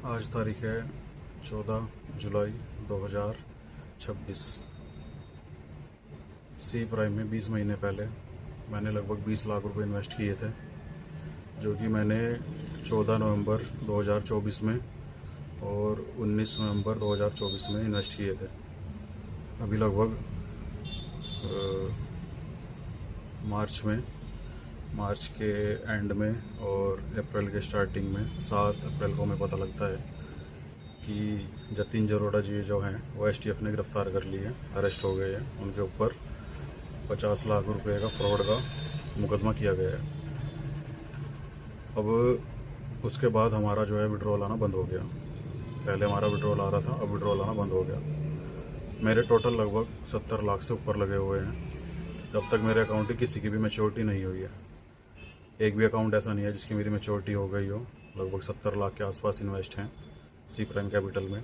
आज तारीख है 14 जुलाई 2026। सी प्राइम में 20 महीने पहले मैंने लगभग 20 लाख रुपए इन्वेस्ट किए थे, जो कि मैंने 14 नवंबर 2024 में और 19 नवंबर 2024 में इन्वेस्ट किए थे। अभी लगभग मार्च के एंड में और अप्रैल के स्टार्टिंग में 7 अप्रैल को हमें पता लगता है कि जतिन जरोड़ा जी जो हैं वो एसटीएफ ने गिरफ़्तार कर लिए, अरेस्ट हो गए हैं। उनके ऊपर 50 लाख रुपए का फ्रॉड का मुकदमा किया गया है। अब उसके बाद हमारा जो है विड्रॉल आना बंद हो गया। पहले हमारा विड्रॉल आ रहा था, अब विड्रॉल आना बंद हो गया। मेरे टोटल लगभग 70 लाख से ऊपर लगे हुए हैं। जब तक मेरे अकाउंट की किसी की भी मैच्योरिटी नहीं हुई है, एक भी अकाउंट ऐसा नहीं है जिसकी मेरी मैच्योरिटी हो गई हो। लगभग 70 लाख के आसपास इन्वेस्ट हैं सी प्राइम कैपिटल में।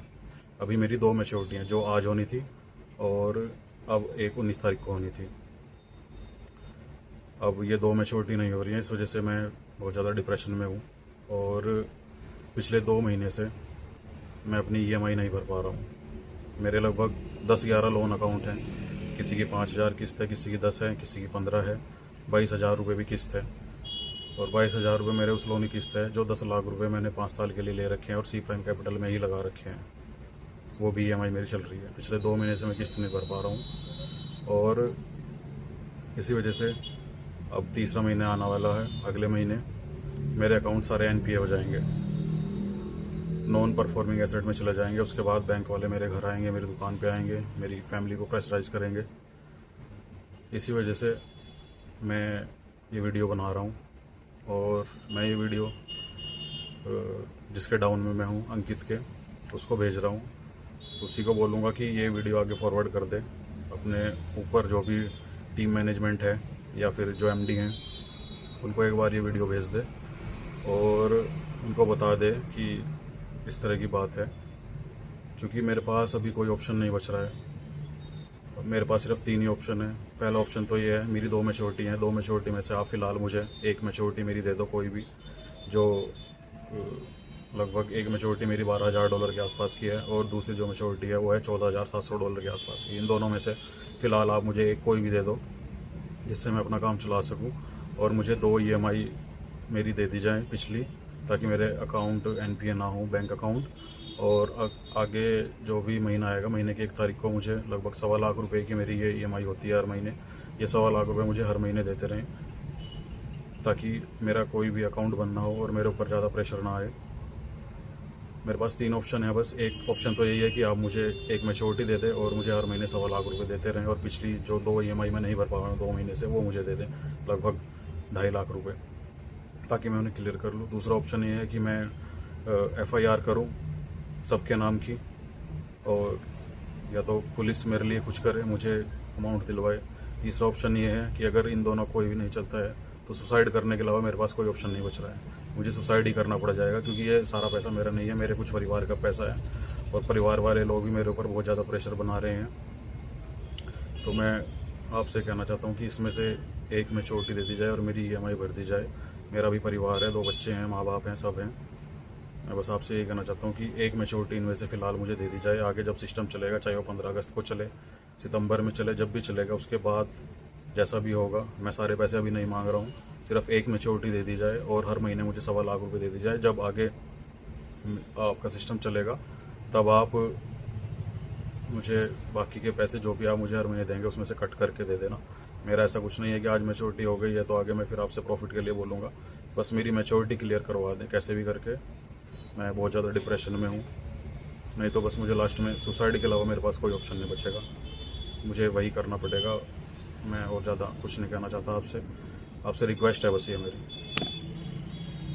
अभी मेरी 2 मैच्योरिटी हैं, जो आज होनी थी और अब एक 19 तारीख को होनी थी। अब ये 2 मैच्योरिटी नहीं हो रही हैं, इस वजह से मैं बहुत ज़्यादा डिप्रेशन में हूँ और पिछले 2 महीने से मैं अपनी EMI नहीं भर पा रहा हूँ। मेरे लगभग 10-11 लोन अकाउंट हैं, किसी की 5,000 किस्त है, किसी की 10 है, किसी की 15 है, 22,000 रुपये भी किस्त है। और 22,000 रुपये मेरे उस लोन की किस्त है जो 10 लाख रुपए मैंने 5 साल के लिए ले रखे हैं और सी प्राइम कैपिटल में ही लगा रखे हैं। वो भी EMI मेरी चल रही है। पिछले 2 महीने से मैं किस्त नहीं भर पा रहा हूँ और इसी वजह से अब तीसरा महीना आने वाला है। अगले महीने मेरे अकाउंट सारे NPA हो जाएंगे, नॉन परफॉर्मिंग एसेट में चले जाएंगे। उसके बाद बैंक वाले मेरे घर आएंगे, मेरी दुकान पे आएंगे, मेरी फैमिली को प्रेशराइज करेंगे। इसी वजह से मैं ये वीडियो बना रहा हूँ और मैं ये वीडियो जिसके डाउन में मैं हूँ, अंकित के, उसको भेज रहा हूँ। उसी को बोलूँगा कि ये वीडियो आगे फॉरवर्ड कर दे अपने ऊपर जो भी टीम मैनेजमेंट है या फिर जो MD हैं, उनको एक बार ये वीडियो भेज दे और उनको बता दे कि इस तरह की बात है। क्योंकि मेरे पास अभी कोई ऑप्शन नहीं बच रहा है। मेरे पास सिर्फ 3 ही ऑप्शन है। पहला ऑप्शन तो ये है, मेरी 2 मैच्योरिटी हैं, 2 मैच्योरिटी में से आप फ़िलहाल मुझे एक मैच्योरिटी मेरी दे दो, कोई भी, जो लगभग एक मैच्योरिटी मेरी $12,000 के आसपास की है और दूसरी जो मैच्योरिटी है वो है $14,700 के आसपास की। इन दोनों में से फ़िलहाल आप मुझे एक कोई भी दे दो जिससे मैं अपना काम चला सकूँ और मुझे 2 EMI मेरी दे दी जाए पिछली, ताकि मेरे अकाउंट NPA ना हो, बैंक अकाउंट। और आगे जो भी महीना आएगा, महीने की 1 तारीख को मुझे लगभग 1.25 लाख रुपए की मेरी ये EMI होती है हर महीने। ये 1.25 लाख रुपए मुझे हर महीने देते रहें, ताकि मेरा कोई भी अकाउंट बनना हो और मेरे ऊपर ज़्यादा प्रेशर ना आए। मेरे पास 3 ऑप्शन है बस। एक ऑप्शन तो यही है कि आप मुझे एक मैच्योरिटी दे दें और मुझे हर महीने 1.25 लाख रुपए देते रहें, और पिछली जो 2 EMI मैं नहीं भर पा रहा हूँ 2 महीने से, वो मुझे दे दें लगभग 2.5 लाख रुपए, ताकि मैं उन्हें क्लियर कर लूँ। दूसरा ऑप्शन ये है कि मैं FIR करूँ सबके नाम की, और या तो पुलिस मेरे लिए कुछ करे, मुझे अमाउंट दिलवाए। तीसरा ऑप्शन ये है कि अगर इन दोनों कोई भी नहीं चलता है तो सुसाइड करने के अलावा मेरे पास कोई ऑप्शन नहीं बच रहा है। मुझे सुसाइड ही करना पड़ जाएगा, क्योंकि ये सारा पैसा मेरा नहीं है, मेरे कुछ परिवार का पैसा है और परिवार वाले लोग भी मेरे ऊपर बहुत ज़्यादा प्रेशर बना रहे हैं। तो मैं आपसे कहना चाहता हूँ कि इसमें से एक मैच्योरिटी दे दी जाए और मेरी EMI भर दी जाए। मेरा भी परिवार है, 2 बच्चे हैं, माँ बाप हैं, सब हैं। मैं बस आपसे ये कहना चाहता हूँ कि एक मैच्योरिटी इनमें से फ़िलहाल मुझे दे दी जाए। आगे जब सिस्टम चलेगा, चाहे वो 15 अगस्त को चले, सितंबर में चले, जब भी चलेगा, उसके बाद जैसा भी होगा, मैं सारे पैसे अभी नहीं मांग रहा हूँ, सिर्फ एक मैच्योरिटी दे दी जाए और हर महीने मुझे 1.25 लाख रुपये दे दी जाए। जब आगे आपका सिस्टम चलेगा तब आप मुझे बाकी के पैसे जो भी आप मुझे हर महीने देंगे उसमें से कट करके दे देना। मेरा ऐसा कुछ नहीं है कि आज मैच्योरिटी हो गई है तो आगे मैं फिर आपसे प्रॉफिट के लिए बोलूँगा। बस मेरी मैच्योरिटी क्लियर करवा दें कैसे भी करके। मैं बहुत ज़्यादा डिप्रेशन में हूँ, नहीं तो बस मुझे लास्ट में सुसाइड के अलावा मेरे पास कोई ऑप्शन नहीं बचेगा, मुझे वही करना पड़ेगा। मैं और ज़्यादा कुछ नहीं कहना चाहता आपसे रिक्वेस्ट है बस ये मेरी।